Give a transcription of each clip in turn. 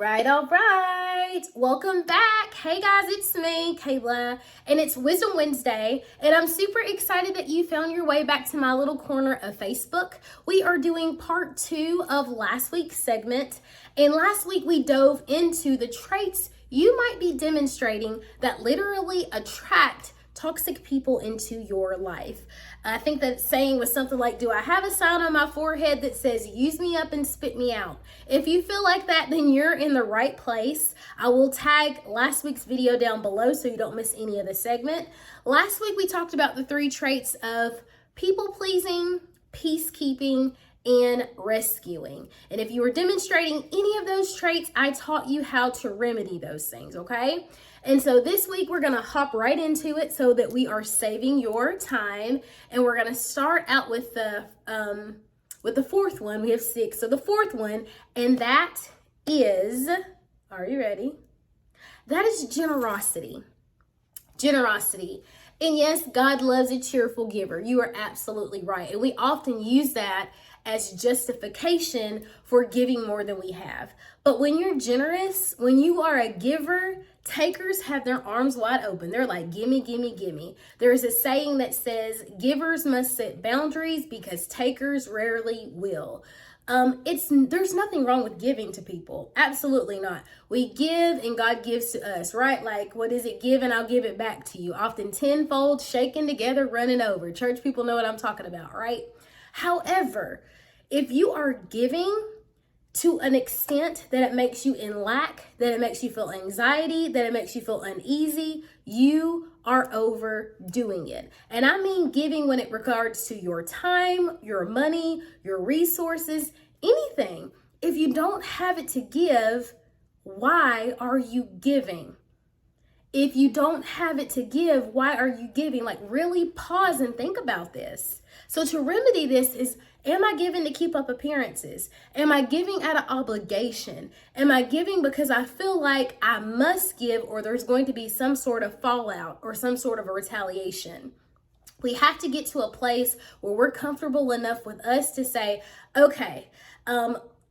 All right. Welcome back. Hey guys, it's me, Kayla, and it's Wisdom Wednesday, and I'm super excited that you found your way back to my little corner of Facebook. We are doing part 2 of last week's segment, and last week we dove into the traits you might be demonstrating that literally attract toxic people into your life. I think that saying was something like, do I have a sign on my forehead that says, use me up and spit me out? If you feel like that, then you're in the right place. I will tag last week's video down below so you don't miss any of the segment. Last week, we talked about the 3 traits of people pleasing, peacekeeping, and rescuing. And if you were demonstrating any of those traits, I taught you how to remedy those things, okay? And so this week we're going to hop right into it so that we are saving your time, and we're going to start out with the 4th one. We have 6. So the 4th one, and that is, are you ready? That is generosity. Generosity. And yes, God loves a cheerful giver. You are absolutely right. And we often use that as justification for giving more than we have. But when you're generous, when you are a giver, takers have their arms wide open. They're like, gimme, gimme, gimme. There's a saying that says, givers must set boundaries because takers rarely will. There's nothing wrong with giving to people. Absolutely not. We give and God gives to us, right? Like, what is it? Give and I'll give it back to you. Often tenfold, shaken together, running over. Church people know what I'm talking about, right? However, if you are giving to an extent that it makes you in lack, that it makes you feel anxiety, that it makes you feel uneasy, you are overdoing it. And I mean giving when it regards to your time, your money, your resources, anything. If you don't have it to give, why are you giving? If you don't have it to give, why are you giving? Like, really pause and think about this. So to remedy this is, am I giving to keep up appearances? Am I giving out of obligation? Am I giving because I feel like I must give, or there's going to be some sort of fallout or some sort of a retaliation? We have to get to a place where we're comfortable enough with us to say, okay,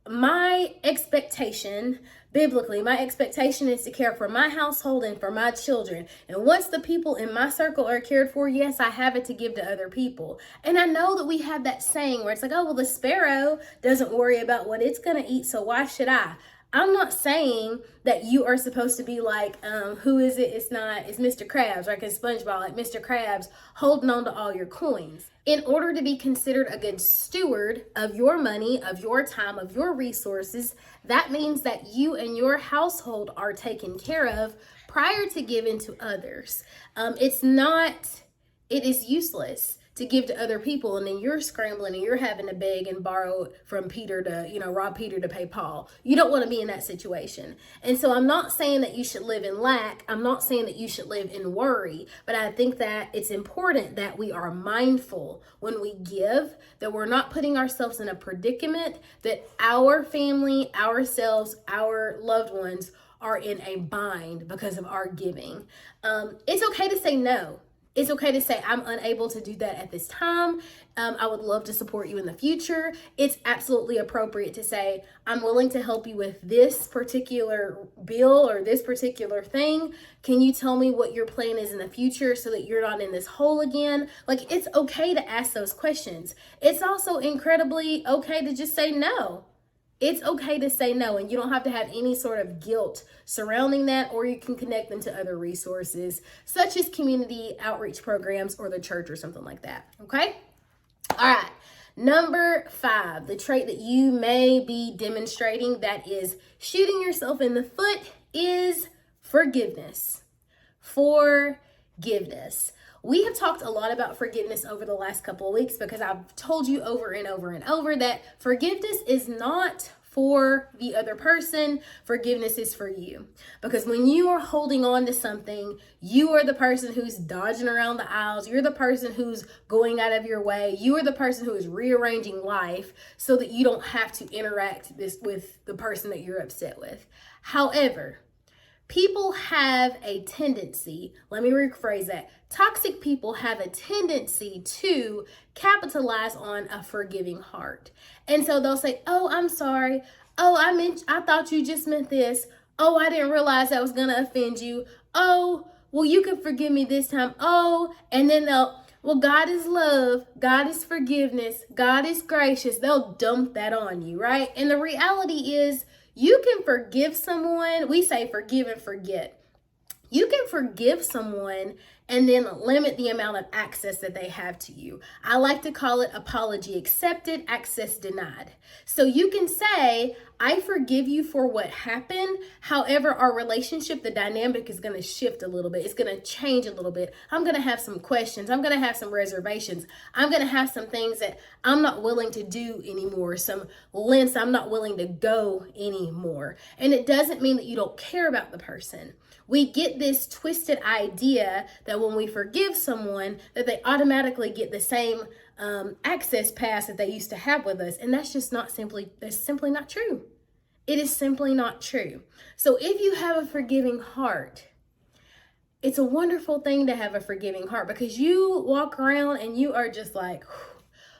my expectation, biblically, my expectation is to care for my household and for my children. And once the people in my circle are cared for, yes, I have it to give to other people. And I know that we have that saying where it's like, oh, well, the sparrow doesn't worry about what it's going to eat, so why should I? I'm not saying that you are supposed to be like, who is it? It's Mr. Krabs, like in SpongeBob, like Mr. Krabs holding on to all your coins. In order to be considered a good steward of your money, of your time, of your resources, that means that you and your household are taken care of prior to giving to others. It is useless to give to other people, and then you're scrambling and you're having to beg and borrow from Peter to, rob Peter to pay Paul. You don't want to be in that situation. And so I'm not saying that you should live in lack. I'm not saying that you should live in worry, but I think that it's important that we are mindful when we give, that we're not putting ourselves in a predicament that our family, ourselves, our loved ones are in a bind because of our giving. It's okay to say no. It's okay to say, I'm unable to do that at this time. I would love to support you in the future. It's absolutely appropriate to say, I'm willing to help you with this particular bill or this particular thing. Can you tell me what your plan is in the future so that you're not in this hole again? Like, it's okay to ask those questions. It's also incredibly okay to just say no. It's okay to say no, and you don't have to have any sort of guilt surrounding that, or you can connect them to other resources, such as community outreach programs or the church or something like that, okay? All right, number 5, the trait that you may be demonstrating that is shooting yourself in the foot is forgiveness. Forgiveness. We have talked a lot about forgiveness over the last couple of weeks because I've told you over and over and over that forgiveness is not for the other person. Forgiveness is for you. Because when you are holding on to something, you are the person who's dodging around the aisles. You're the person who's going out of your way. You are the person who is rearranging life so that you don't have to interact with the person that you're upset with. However, people have a tendency, let me rephrase that. Toxic people have a tendency to capitalize on a forgiving heart. And so they'll say, oh, I'm sorry. Oh, I thought you just meant this. Oh, I didn't realize that was gonna offend you. Oh, well, you can forgive me this time. Oh, and then well, God is love, God is forgiveness, God is gracious. They'll dump that on you, right? And the reality is, you can forgive someone. We say forgive and forget. You can forgive someone and then limit the amount of access that they have to you. I like to call it apology accepted, access denied. So you can say, I forgive you for what happened. However, our relationship, the dynamic is going to shift a little bit. It's going to change a little bit. I'm going to have some questions. I'm going to have some reservations. I'm going to have some things that I'm not willing to do anymore. Some lengths I'm not willing to go anymore. And it doesn't mean that you don't care about the person. We get this twisted idea that when we forgive someone, that they automatically get the same access pass that they used to have with us. And that's simply not true. It is simply not true. So if you have a forgiving heart, it's a wonderful thing to have a forgiving heart, because you walk around and you are just like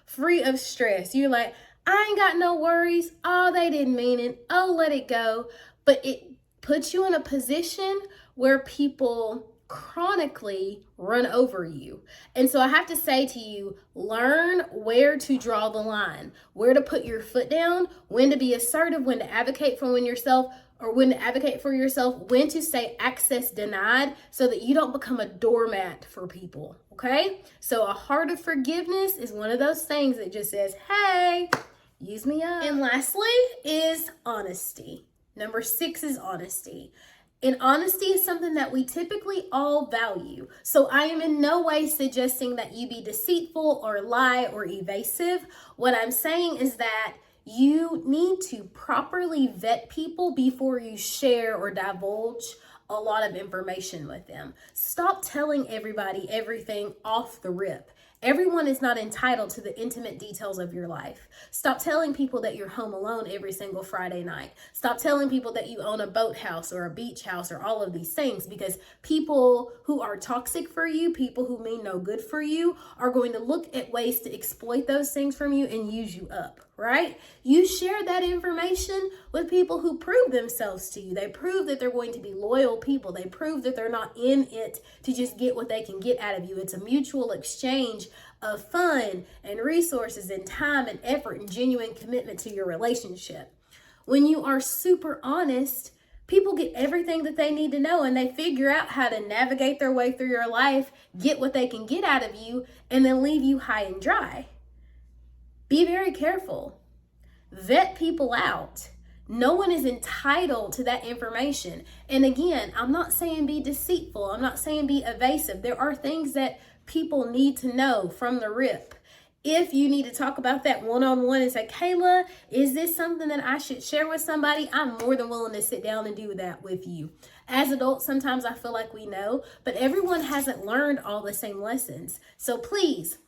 free of stress. You're like, I ain't got no worries. Oh, they didn't mean it. Oh, let it go. But it puts you in a position where people chronically run over you. And so I have to say to you, learn where to draw the line, where to put your foot down, when to be assertive, when to advocate for yourself, when to say access denied, so that you don't become a doormat for people. Okay? So a heart of forgiveness is one of those things that just says, hey, use me up. And lastly is honesty. Number 6 is honesty. And honesty is something that we typically all value. So I am in no way suggesting that you be deceitful or lie or evasive. What I'm saying is that you need to properly vet people before you share or divulge a lot of information with them. Stop telling everybody everything off the rip. Everyone is not entitled to the intimate details of your life. Stop telling people that you're home alone every single Friday night. Stop telling people that you own a boathouse or a beach house or all of these things, because people who are toxic for you, people who mean no good for you, are going to look at ways to exploit those things from you and use you up, right? You share that information with people who prove themselves to you. They prove that they're going to be loyal people. They prove that they're not in it to just get what they can get out of you. It's a mutual exchange of fun and resources and time and effort and genuine commitment to your relationship. When you are super honest, people get everything that they need to know, and they figure out how to navigate their way through your life, get what they can get out of you, and then leave you high and dry. Be very careful. Vet people out. No one is entitled to that information. And again, I'm not saying be deceitful. I'm not saying be evasive. There are things that people need to know from the rip. If you need to talk about that one-on-one and say, Kayla, is this something that I should share with somebody? I'm more than willing to sit down and do that with you. As adults, sometimes I feel like we know, but everyone hasn't learned all the same lessons. So please,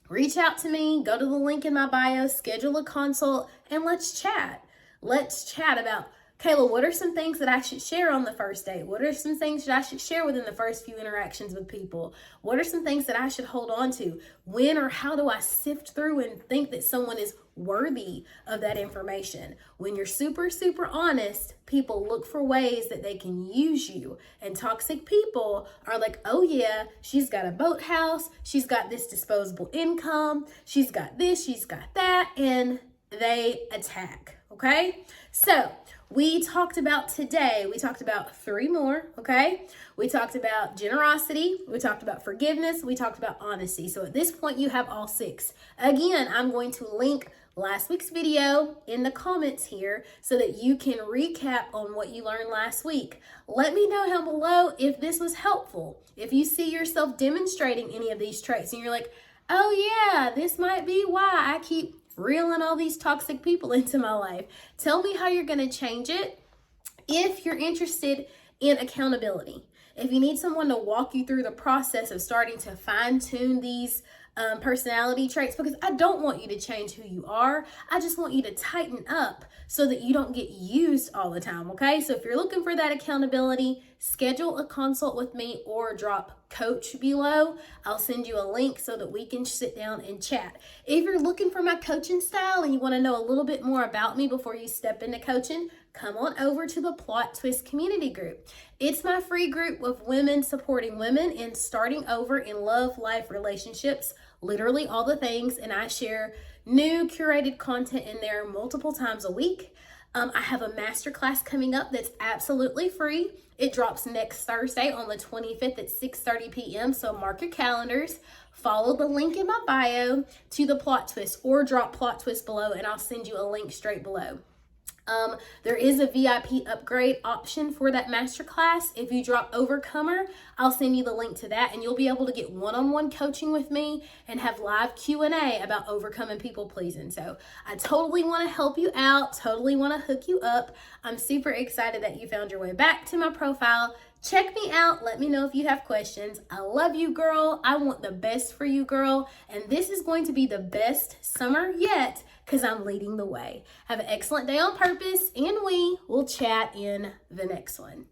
reach out to me, go to the link in my bio, schedule a consult, and let's chat. Let's chat about, Kayla, what are some things that I should share on the first date? What are some things that I should share within the first few interactions with people? What are some things that I should hold on to? When or how do I sift through and think that someone is worthy of that information? When you're super, super honest, people look for ways that they can use you. And toxic people are like, oh yeah, she's got a boathouse, she's got this disposable income, she's got this, she's got that, and they attack, okay? So we talked about 3 more, okay? We talked about generosity, we talked about forgiveness, we talked about honesty. So at this point, you have all 6. Again, I'm going to link last week's video in the comments here so that you can recap on what you learned last week. Let me know down below if this was helpful. If you see yourself demonstrating any of these traits and you're like, oh yeah, this might be why I keep reeling all these toxic people into my life. Tell me how you're going to change it. If you're interested in accountability, if you need someone to walk you through the process of starting to fine-tune these personality traits, because I don't want you to change who you are. I just want you to tighten up so that you don't get used all the time, okay? So if you're looking for that accountability, schedule a consult with me or drop coach below. I'll send you a link so that we can sit down and chat. If you're looking for my coaching style and you want to know a little bit more about me before you step into coaching, come on over to the Plot Twist community group. It's my free group of women supporting women and starting over in love, life, relationships, literally all the things. And I share new curated content in there multiple times a week. I have a masterclass coming up that's absolutely free. It drops next Thursday on the 25th at 6:30 p.m. So mark your calendars. Follow the link in my bio to the Plot Twist or drop Plot Twist below and I'll send you a link straight below. There is a VIP upgrade option for that masterclass. If you drop Overcomer, I'll send you the link to that and you'll be able to get one-on-one coaching with me and have live Q&A about overcoming people pleasing. So I totally want to help you out, totally want to hook you up. I'm super excited that you found your way back to my profile. Check me out. Let me know if you have questions. I love you, girl. I want the best for you, girl. And this is going to be the best summer yet because I'm leading the way. Have an excellent day on purpose, and we will chat in the next one.